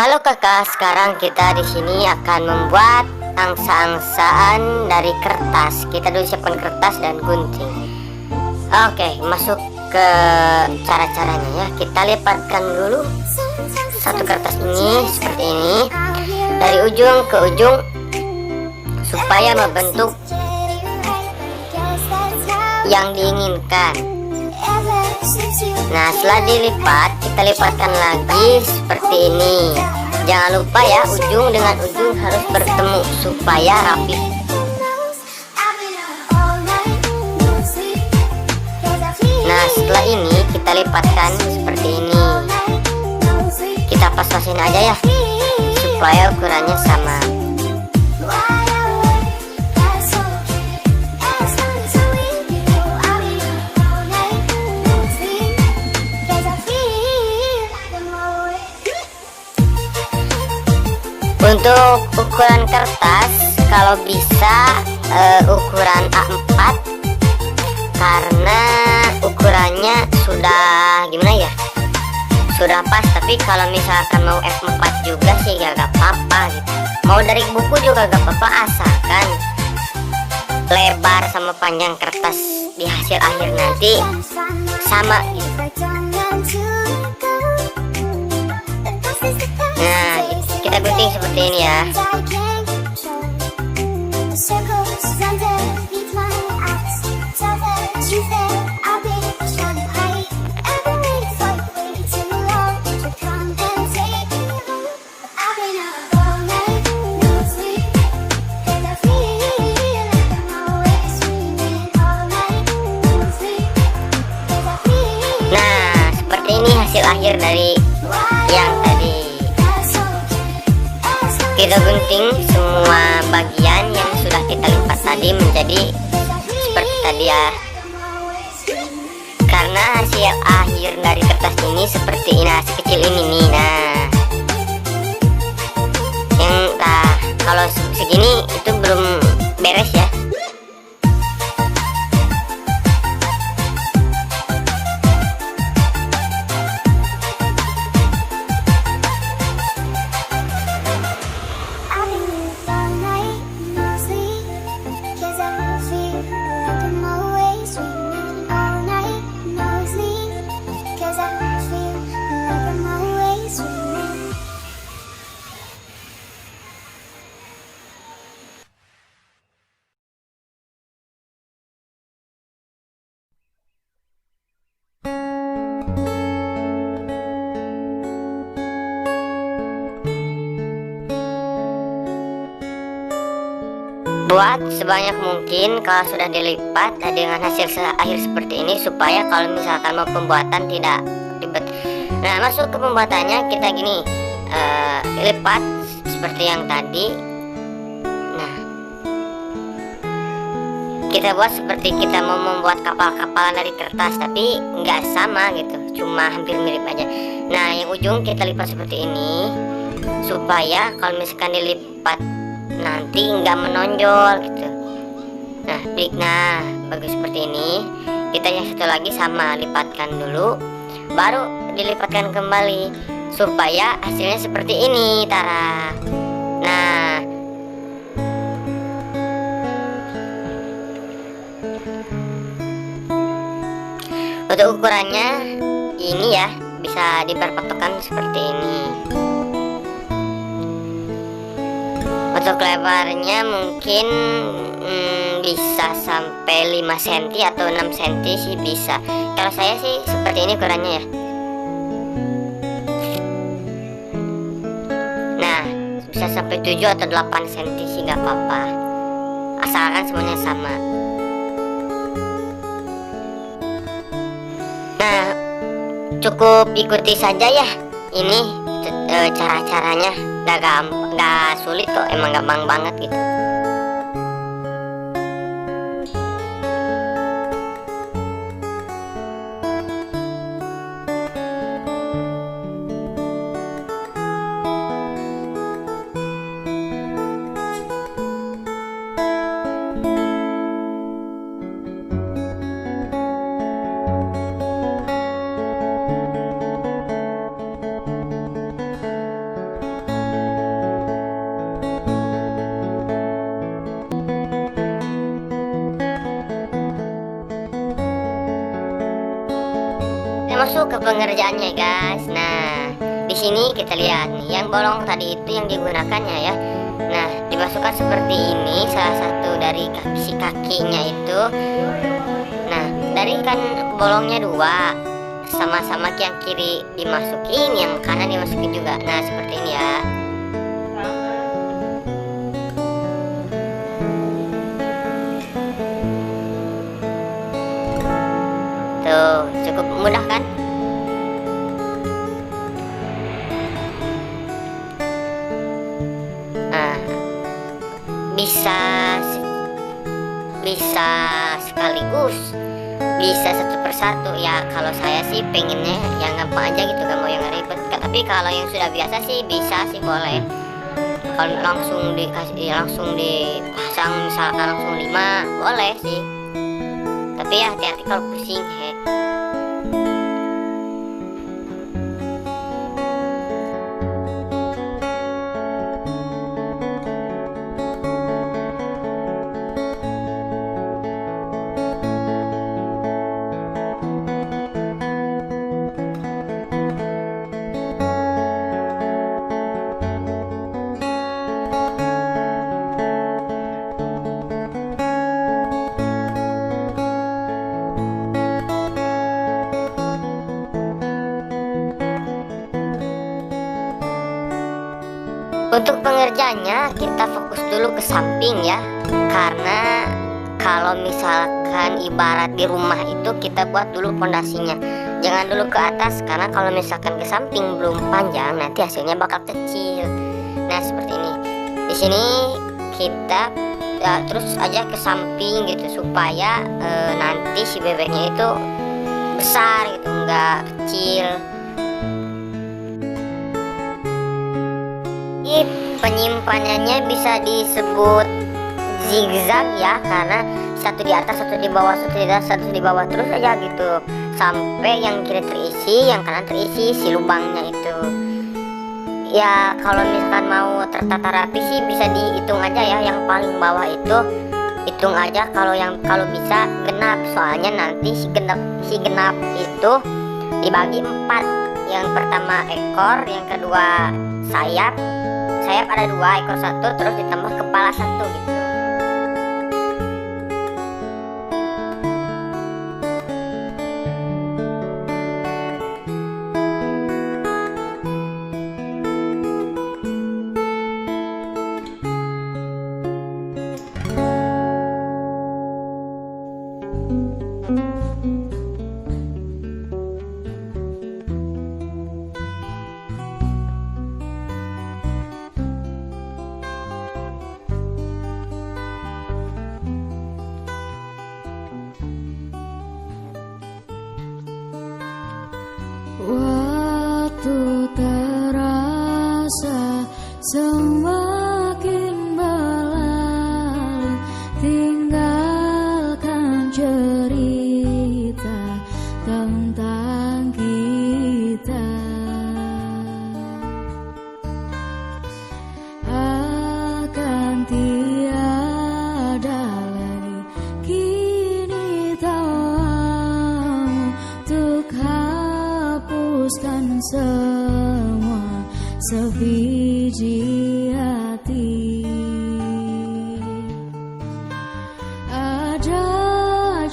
Halo kakak, sekarang kita di sini akan membuat angsa-angsaan dari kertas. Kita dulu siapkan kertas dan gunting. Oke, masuk ke cara-caranya ya. Kita lipatkan dulu satu kertas ini seperti ini dari ujung ke ujung supaya membentuk yang diinginkan. Nah, setelah dilipat, kita lipatkan lagi seperti ini. Jangan lupa ya, ujung dengan ujung harus bertemu supaya rapi. Nah, setelah ini kita lipatkan seperti ini. Kita pas-pasin aja ya, supaya ukurannya sama. Untuk ukuran kertas, kalau bisa ukuran A4, karena ukurannya sudah gimana ya, sudah pas. Tapi kalau misalkan mau F4 juga sih ya gak apa-apa gitu. Mau dari buku juga gak apa-apa, asalkan lebar sama panjang kertas di hasil akhir nanti sama gitu. Nah, kita gunting seperti ini ya. Nah, seperti ini hasil akhir dari yang tadi. Kita gunting semua bagian yang sudah kita lipat tadi menjadi seperti tadi ya. Karena hasil akhir dari kertas ini seperti ini, sekecil ini nih. Nah, yang kalau segini itu belum beres ya. Buat sebanyak mungkin kalau sudah dilipat dengan hasil akhir seperti ini, supaya kalau misalkan mau pembuatan tidak ribet. Nah, masuk ke pembuatannya, kita gini, lipat seperti yang tadi. Nah, kita buat seperti kita mau membuat kapal-kapalan dari kertas, tapi nggak sama gitu, cuma hampir mirip aja. Nah, yang ujung kita lipat seperti ini supaya kalau misalkan dilipat nanti nggak menonjol gitu. Nah, bagus seperti ini. Kita yang satu lagi sama, lipatkan dulu, baru dilipatkan kembali supaya hasilnya seperti ini, Tara. Nah, untuk ukurannya ini ya, bisa diperpatokan seperti ini. Untuk lebarnya mungkin bisa sampai 5 cm atau 6 cm sih bisa. Kalau saya sih seperti ini ukurannya ya. Nah, bisa sampai 7 atau 8 cm sih nggak apa-apa, asalkan semuanya sama. Nah, cukup ikuti saja ya ini cara-caranya. Gak sulit kok, emang gampang banget gitu. masuk ke pengerjaannya guys. Nah, di sini kita lihat nih, yang bolong tadi itu yang digunakannya ya. Nah, dimasukkan seperti ini, salah satu dari si kakinya itu. Nah, dari kan bolongnya dua, sama-sama yang kiri dimasukin, yang kanan dimasukin juga. Nah, seperti ini ya. Tuh, cukup mudah kan? Nah, bisa sekaligus, bisa satu persatu ya. Kalau saya sih pengennya yang gampang aja gitu, gak mau yang ribet. Tapi kalau yang sudah biasa sih bisa sih, boleh. Kalau langsung dipasang misalkan langsung 5 boleh sih. Tapi ya hati-hati kalau pusing he. Untuk pengerjaannya kita fokus dulu ke samping ya, karena kalau misalkan ibarat di rumah itu kita buat dulu pondasinya, jangan dulu ke atas, karena kalau misalkan ke samping belum panjang nanti hasilnya bakal kecil. Nah seperti ini. Di sini kita terus aja ke samping gitu, supaya nanti si bebeknya itu besar gitu, nggak kecil. Penyimpanannya bisa disebut zigzag ya, karena satu di atas, satu di bawah, satu di atas, satu di bawah, terus aja gitu sampai yang kiri terisi, yang kanan terisi si lubangnya itu. Ya kalau misalkan mau tertata rapi sih bisa dihitung aja ya, yang paling bawah itu hitung aja kalau bisa genap, soalnya nanti si genap itu dibagi 4. Yang pertama ekor, yang kedua sayap ada 2, ekor 1, terus ditambah kepala 1 gitu. Waktu terasa semakin berlalu, tinggalkan cerita tentang kita. Akan tiada lagi kini tawamu untuk hapuskan semua sebiji hati. Ada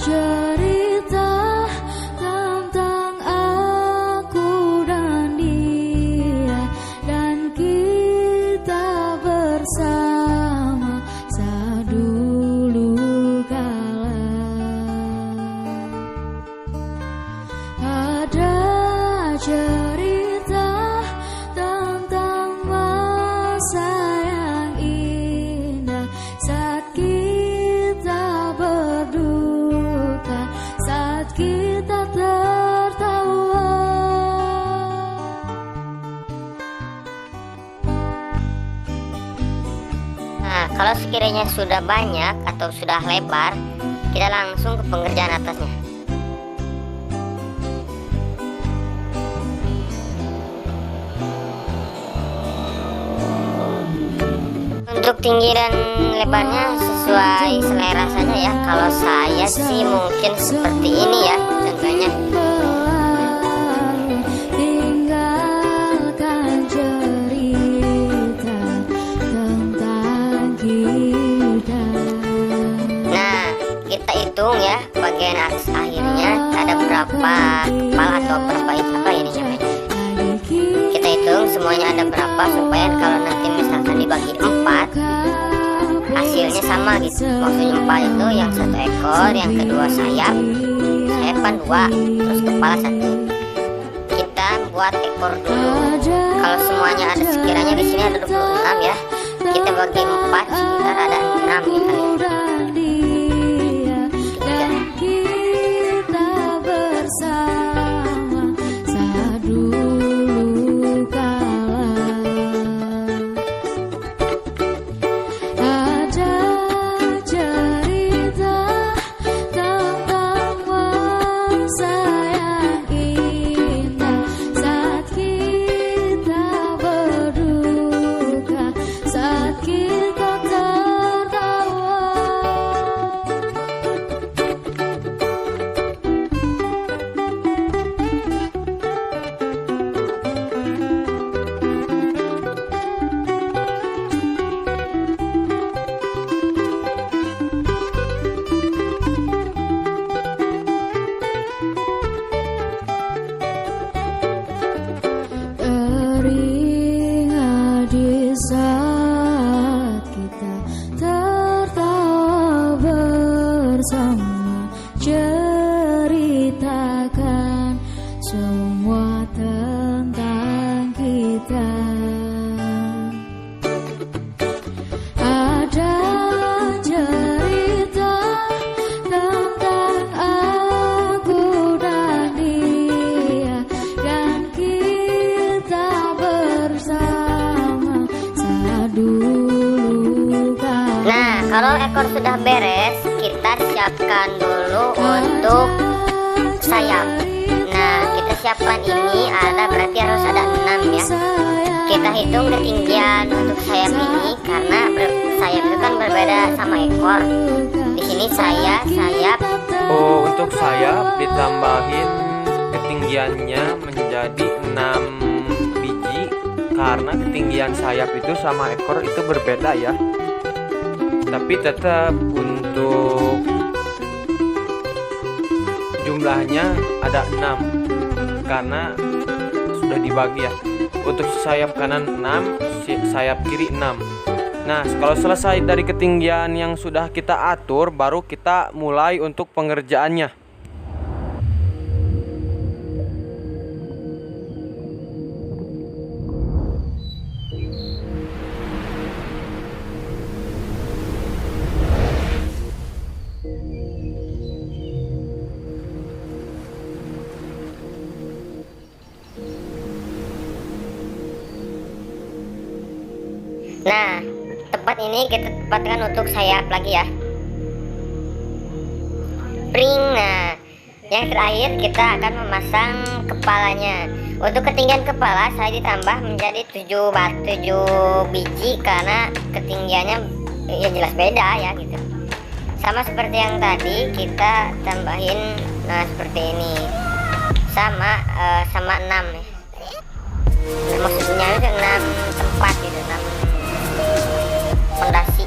cerita tentang aku dan dia, dan kita bersama saat dulu kala. Ada cerita tentang masa yang indah saat kita berduka, saat kita tertawa. Nah kalau sekiranya sudah banyak atau sudah lebar, kita langsung ke pengerjaan atasnya. Untuk tinggi dan lebarnya sesuai selera saja ya. Kalau saya sih mungkin seperti ini ya contohnya. hitung ya bagian atas akhirnya ada berapa kepala atau berapa apa ini namanya. Kita hitung semuanya ada berapa supaya kalau nanti misalkan dibagi 4 hasilnya sama gitu. Maksudnya 4 itu yang 1 ekor, yang kedua sayapan 2, terus kepala 1. Kita buat ekor dulu. Kalau semuanya ada sekiranya di sini ada 26 ya. Kita bagi 4 sekitar ada 6 nih kali. Ceritakan semua tentang kita. Ada cerita tentang aku dan dia, dan kita bersama saat dulu kala. Nah, kalau ekor sudah beres, kita siapkan dulu untuk sayap. Nah, kita siapkan ini ada berarti harus ada 6 ya. Kita hitung ketinggian untuk sayap ini karena sayap itu kan berbeda sama ekor. Di sini sayap. Oh, untuk sayap ditambahin ketinggiannya menjadi 6 biji karena ketinggian sayap itu sama ekor itu berbeda ya. Tapi tetap untuk jumlahnya ada 6 karena sudah dibagi ya. Untuk sayap kanan 6, sayap kiri 6. Nah, kalau selesai dari ketinggian yang sudah kita atur, baru kita mulai untuk pengerjaannya. Nah, tempat ini kita tempatkan untuk sayap lagi ya. Pring. Nah, yang terakhir kita akan memasang kepalanya. Untuk ketinggian kepala saya ditambah menjadi 7 biji karena ketinggiannya ya jelas beda ya gitu. Sama seperti yang tadi kita tambahin, nah seperti ini. Sama 6 ya. Maksudnya itu 6 tempat gitu, 6 fondasi.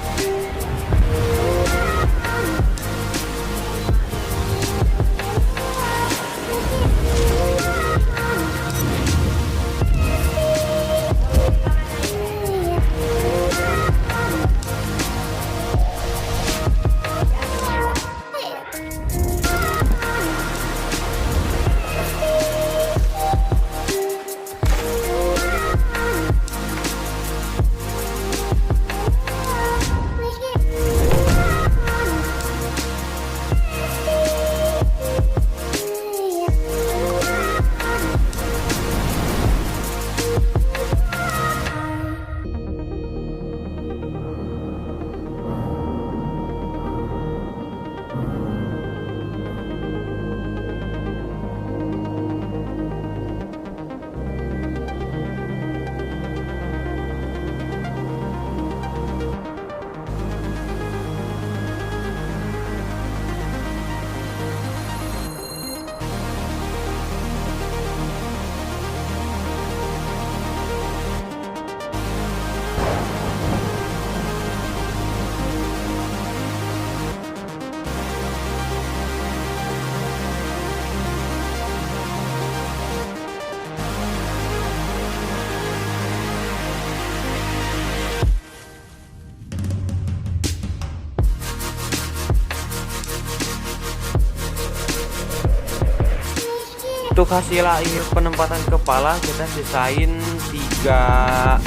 Untuk hasil akhir penempatan kepala kita sisain 3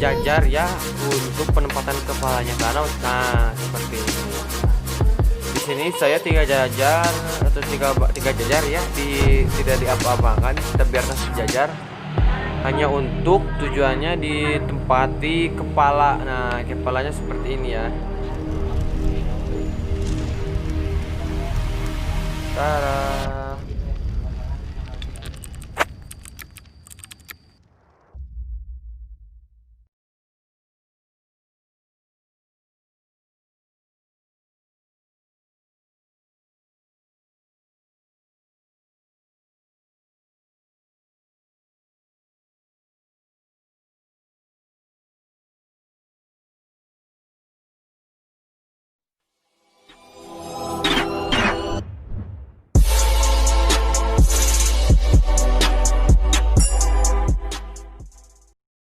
jajar ya untuk penempatan kepalanya, karena nah seperti ini. Di sini saya 3 jajar atau 3 jajar ya, tidak diapa-apakan, kita biarkan sejajar hanya untuk tujuannya ditempati kepala. Nah, kepalanya seperti ini ya. Tada.